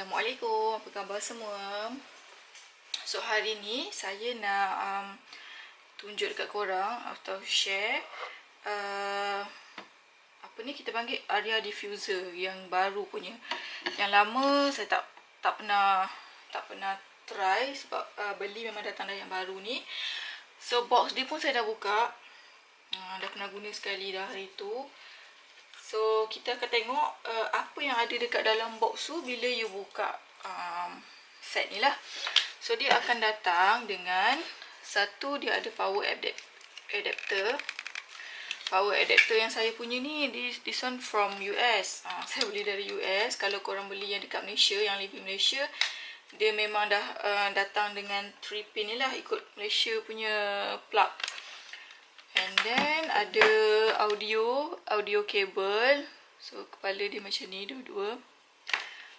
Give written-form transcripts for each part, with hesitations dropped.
Assalamualaikum, apa khabar semua? So hari ni saya nak tunjuk dekat korang atau share apa ni kita panggil area diffuser yang baru punya. Yang lama saya tak pernah try sebab beli memang datang dari yang baru ni. So box dia pun saya dah buka. Dah pernah guna sekali dah hari tu. So kita akan tengok apa yang ada dekat dalam box tu bila you buka set ni lah. So dia akan datang dengan satu, dia ada power adapter. Power adapter yang saya punya ni, this one from US. Saya beli dari US. Kalau korang beli yang dekat Malaysia, yang lebih Malaysia, dia memang dah datang dengan 3 pin ni lah, ikut Malaysia punya plug. And then ada audio cable. So kepala dia macam ni dua-dua.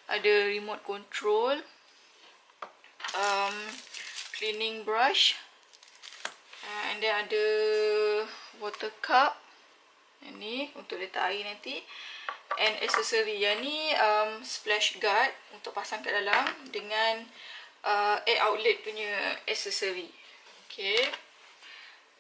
Ada remote control, cleaning brush, and then ada water cup. Yang ni untuk letak air nanti. And accessory. Yang ni splash guard untuk pasang kat dalam dengan air outlet punya accessory. Okay.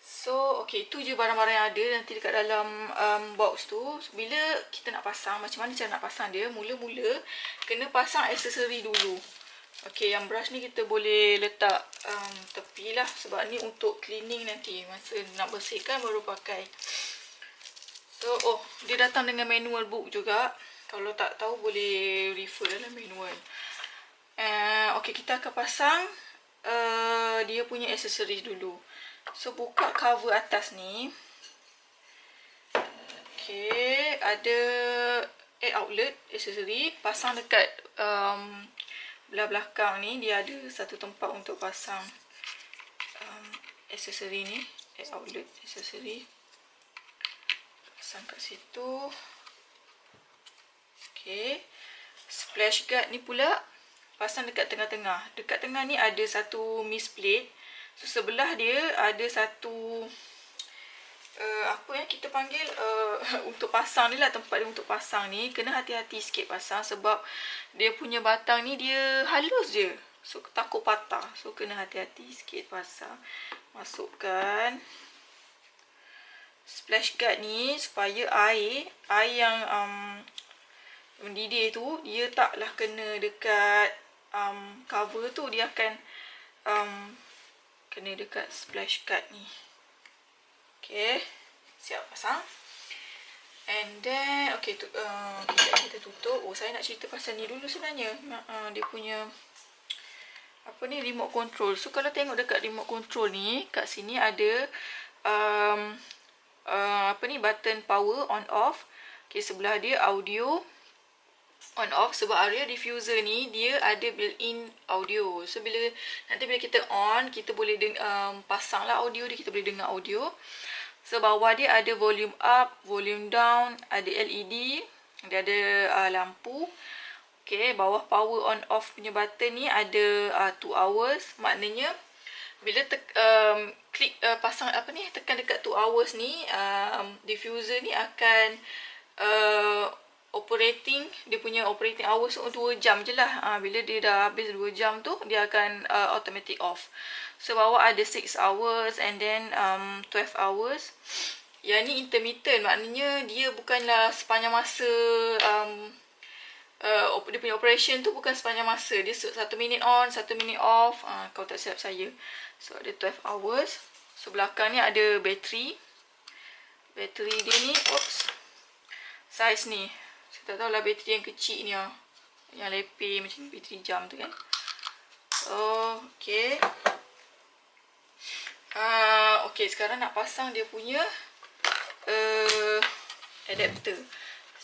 So, okay, tu je barang-barang yang ada nanti dekat dalam box tu. Bila kita nak pasang, macam mana cara nak pasang dia? Mula-mula, kena pasang aksesori dulu. Okay, yang brush ni kita boleh letak tepi lah. Sebab ni untuk cleaning nanti. Masa nak bersihkan, baru pakai. So, dia datang dengan manual book juga. Kalau tak tahu, boleh refer dalam manual. Okay, kita akan pasang dia punya aksesori dulu. So, buka cover atas ni. Okay, ada air outlet accessory. Pasang dekat belah belakang ni. Dia ada satu tempat untuk pasang accessory ni. Air outlet accessory. Pasang kat situ. Okay. Splash guard ni pula pasang dekat tengah-tengah. Dekat tengah ni ada satu miss plate. So, sebelah dia ada satu apa yang kita panggil untuk pasang ni lah, tempat dia untuk pasang ni. Kena hati-hati sikit pasang sebab dia punya batang ni dia halus je. So, takut patah. So, kena hati-hati sikit pasang. Masukkan splash guard ni supaya air yang mendidih tu, dia taklah kena dekat cover tu. Dia akan kena dekat splash guard ni. Okay, siap pasang. And then, okay, kita tutup. Saya nak cerita pasal ni dulu sebenarnya. Dia punya apa ni, remote control. So, kalau tengok dekat remote control ni, kat sini ada apa ni, button power on off. Okay, sebelah dia audio on off. Sebab area diffuser ni dia ada built-in audio. So nanti bila kita on, kita boleh pasang lah audio dia, kita boleh dengar audio. So bawah dia ada volume up, volume down, ada LED, dia ada lampu. Okay, bawah power on off punya button ni ada 2 hours. Maknanya bila klik pasang apa ni, tekan dekat 2 hours ni, diffuser ni akan dia punya operating hours 2 jam je lah. Bila dia dah habis 2 jam tu, dia akan automatic off. So, bawah ada 6 hours and then 12 hours. Yang ni intermittent, maknanya dia bukanlah sepanjang masa dia punya operation tu bukan sepanjang masa. Dia 1 minit on, 1 minit off. Kalau tak silap saya. So, ada 12 hours. So, belakang ni ada bateri. Bateri dia ni, size ni. Saya tak tahu lah bateri yang kecil ni lah. Yang lepeh macam bateri jam tu kan. Okay. Okay, sekarang nak pasang dia punya adapter.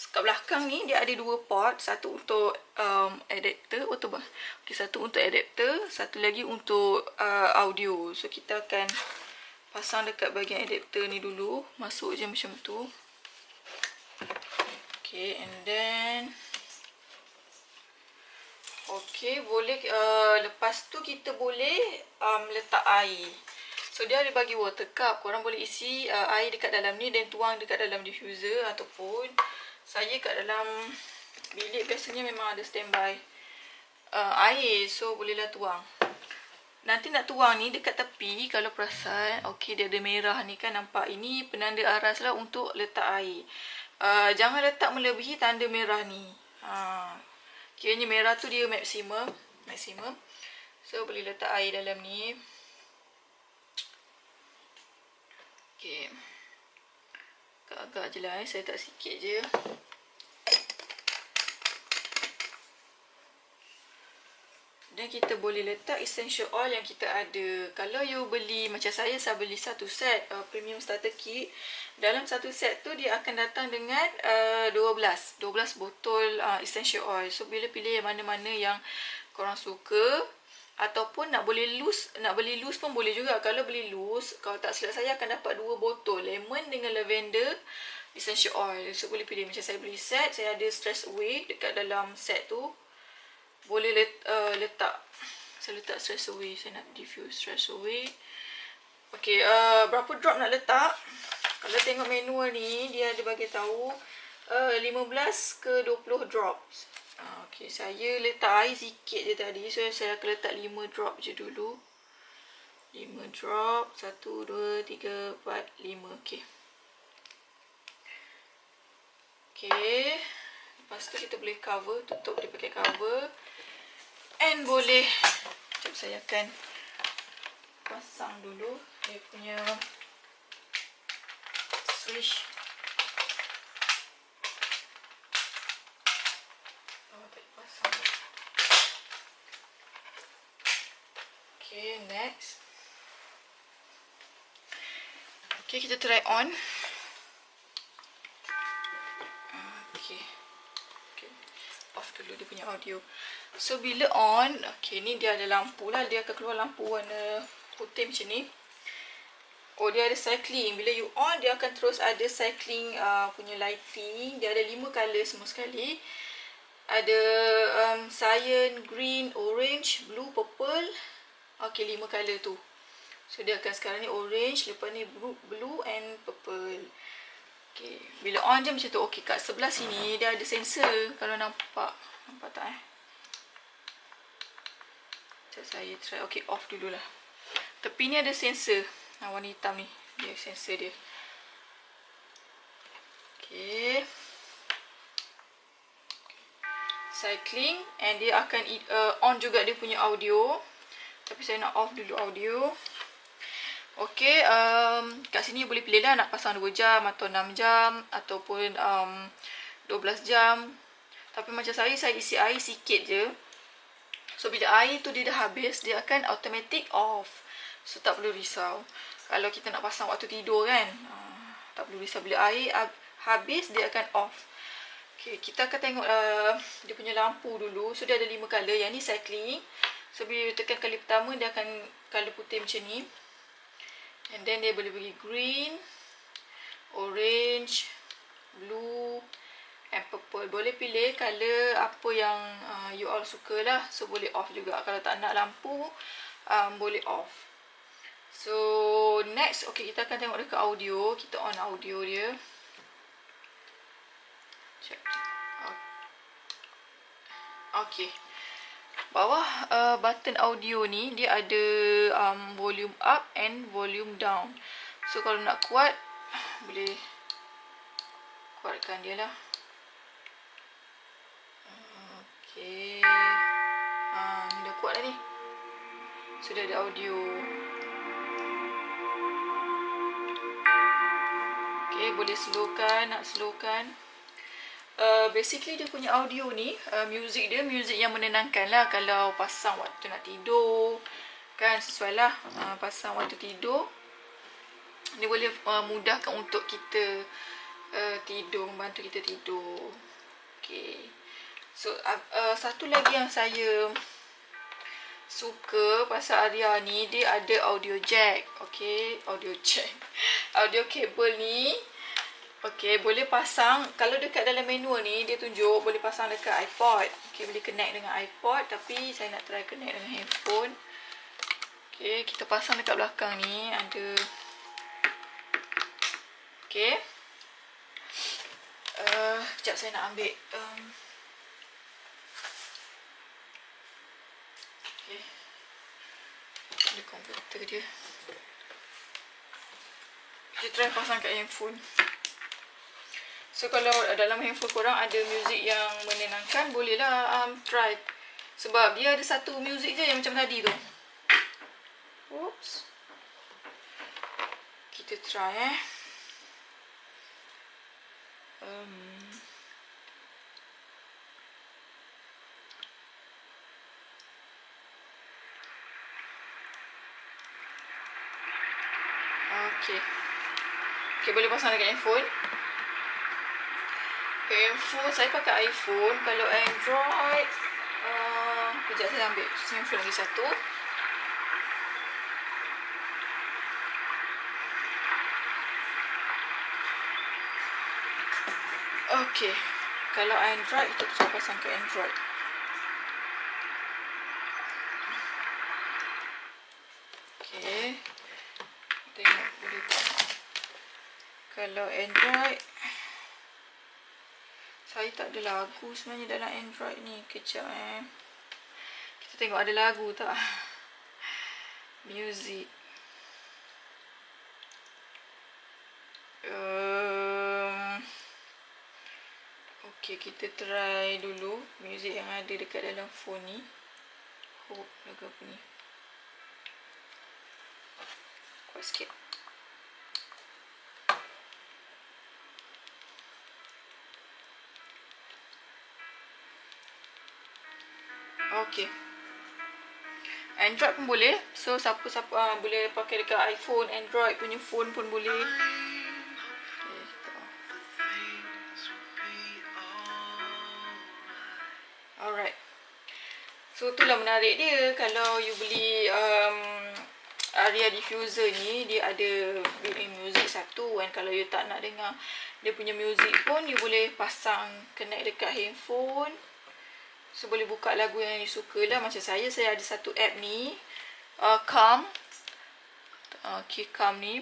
Kat belakang ni dia ada 2 port. Satu untuk adapter. Okay, satu untuk adapter. Satu lagi untuk audio. So, kita akan pasang dekat bahagian adapter ni dulu. Masuk je macam tu. Okay, and then okay, boleh lepas tu kita boleh letak air. So, dia ada bagi water cup. Korang boleh isi air dekat dalam ni dan tuang dekat dalam diffuser. Ataupun saya kat dalam bilik biasanya memang ada standby air. So bolehlah tuang. Nanti nak tuang ni dekat tepi, kalau perasan, okey, dia ada merah ni kan, nampak? Ini penanda aras lah untuk letak air. Jangan letak melebihi tanda merah ni. Kiranya merah tu dia maksimum. So boleh letak air dalam ni. Okey. Agak-agak je lah, saya tak sikit je. Dan kita boleh letak essential oil yang kita ada. Kalau you beli, macam saya beli satu set premium starter kit. Dalam satu set tu dia akan datang dengan 12 botol essential oil. So bila pilih yang mana-mana yang korang suka, ataupun nak beli loose pun boleh juga. Kalau beli loose, kalau tak silap saya akan dapat 2 botol lemon dengan lavender essential oil. So boleh pilih. Macam saya beli set, saya ada stress away dekat dalam set tu. Boleh letak. Saya letak stress away. Saya nak diffuse stress away. Okey, berapa drop nak letak? Kalau tengok manual ni, dia ada bagi tahu 15 ke 20 drops. Okey, saya letak air sikit je tadi. So saya akan letak 5 drop je dulu. 5 drop. 1, 2, 3, 4, 5. Okey. Okey. Lepas tu kita boleh cover. Tutup dia pakai cover. And boleh, sekejap saya akan pasang dulu dia punya switch. Pasang. Okay, next. Okay, kita try on. Okay. Off dulu dia punya audio. So bila on, okay, ni dia ada lampu lah. Dia akan keluar lampu warna putih macam ni. Oh, dia ada cycling. Bila you on, dia akan terus ada cycling punya lighting. Dia ada 5 colour semua sekali. Ada cyan, green, orange, blue, purple. Okay, 5 colour tu. So dia akan sekarang ni orange, lepas ni blue and purple. Okay, bila on je macam tu. Okay, kat sebelah sini dia ada sensor. Kalau nampak. Nampak tak Sekejap saya try. Okay, off dululah. Tepi ni ada sensor. Warna hitam ni. Dia sensor dia. Okay. Cycling. And dia akan on juga dia punya audio. Tapi saya nak off dulu audio. Okay, kat sini boleh pilih lah nak pasang 2 jam atau 6 jam ataupun 12 jam. Tapi macam saya isi air sikit je. So bila air tu dia dah habis, dia akan automatic off. So tak perlu risau. Kalau kita nak pasang waktu tidur kan, tak perlu risau. Bila air habis, dia akan off. Okay, kita akan tengok dia punya lampu dulu. So dia ada 5 colour. Yang ni cycling. So bila tekan kali pertama, dia akan colour putih macam ni. And then dia boleh bagi green, orange, blue and purple. Boleh pilih colour apa yang you all suka lah. So boleh off juga. Kalau tak nak lampu, boleh off. So next, okay, kita akan tengok dekat audio. Kita on audio dia. Check. Okay. Bawah button audio ni dia ada volume up and volume down. So kalau nak kuat, boleh kuatkan dia lah. Okay. Ni dah kuat dah ni. Sudah ada audio. Okay, boleh slowkan, nak slowkan. Basically dia punya audio ni, music dia music yang menenangkan lah. Kalau pasang waktu nak tidur kan, sesuai lah. Pasang waktu tidur, dia boleh mudahkan untuk kita tidur, membantu kita tidur. Okay. So satu lagi yang saya suka pasal Aria ni, dia ada audio jack. Okay, audio jack, audio kabel ni. Okay, boleh pasang. Kalau dekat dalam manual ni, dia tunjuk boleh pasang dekat iPod. Okay, boleh connect dengan iPod. Tapi saya nak try connect dengan handphone. Okay, kita pasang dekat belakang ni. Ada. Okay. Sekejap saya nak ambil. komputer dia. Kita try pasang kat handphone. So kalau dalam handphone korang ada muzik yang menenangkan, bolehlah try. Sebab dia ada satu muzik je yang macam tadi tu. Oops. Kita try Okay. Okay, boleh pasang dekat handphone. Handphone, saya pakai iPhone. Kalau Android, kejap saya ambil handphone lagi satu. Okay. Kalau Android, kita cuba pasang ke Android. Okay. Tengok boleh tak. Kalau Android, saya tak ada lagu sebenarnya dalam Android ni. Kejap kita tengok ada lagu tak. Music. Okay, kita try dulu music yang ada dekat dalam phone ni. Hope lagu apa ni. Kuat sikit. Okay. Android pun boleh. So siapa-siapa boleh pakai dekat iPhone, Android punya phone pun boleh. Alright. So itulah menarik dia. Kalau you beli Aria diffuser ni, dia ada built-in music satu. And kalau you tak nak dengar dia punya music pun, you boleh pasang connect dekat handphone. So boleh buka lagu yang you suka lah. Macam saya ada satu app ni, Calm. Calm ni.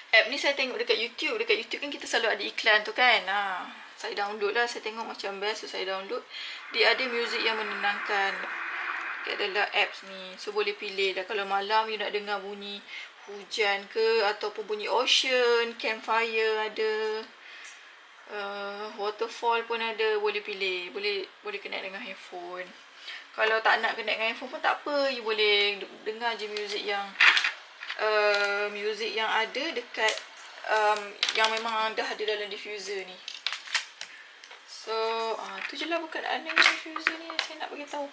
App ni saya tengok dekat YouTube. Dekat YouTube kan kita selalu ada iklan tu kan. Saya download lah. Saya tengok macam best. So saya download. Dia ada music yang menenangkan kat dalam apps ni. So boleh pilih dah. Kalau malam you nak dengar bunyi hujan ke, ataupun bunyi ocean, campfire ada, waterfall pun ada. Boleh pilih. Boleh connect dengan handphone. Kalau tak nak connect dengan handphone pun tak apa. You boleh dengar je music yang ada dekat yang memang dah ada dalam diffuser ni. So tu je lah berkenaan dengan diffuser ni saya nak bagi tahu.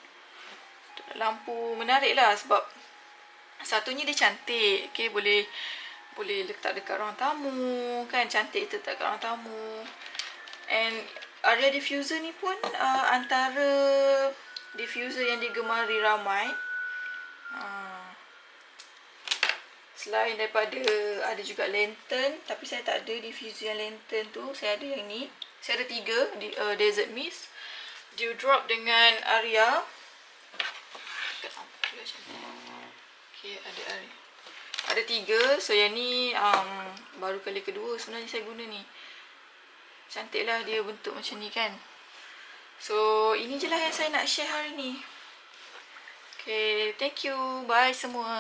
Lampu menarik lah sebab satunya dia cantik. Okay, boleh letak dekat ruang tamu kan. Cantik letak dekat ruang tamu. And Aria diffuser ni pun antara diffuser yang digemari ramai. Selain daripada ada juga lantern, tapi saya tak ada diffuser yang lantern tu. Saya ada yang ni. Saya ada 3 Desert Mist, Dewdrop dengan Aria. Okay, ada Aria. Ada 3. So yang ni baru kali kedua sebenarnya saya guna ni. Cantik lah dia bentuk macam ni kan. So ini je lah yang saya nak share hari ni. Okay, thank you. Bye semua.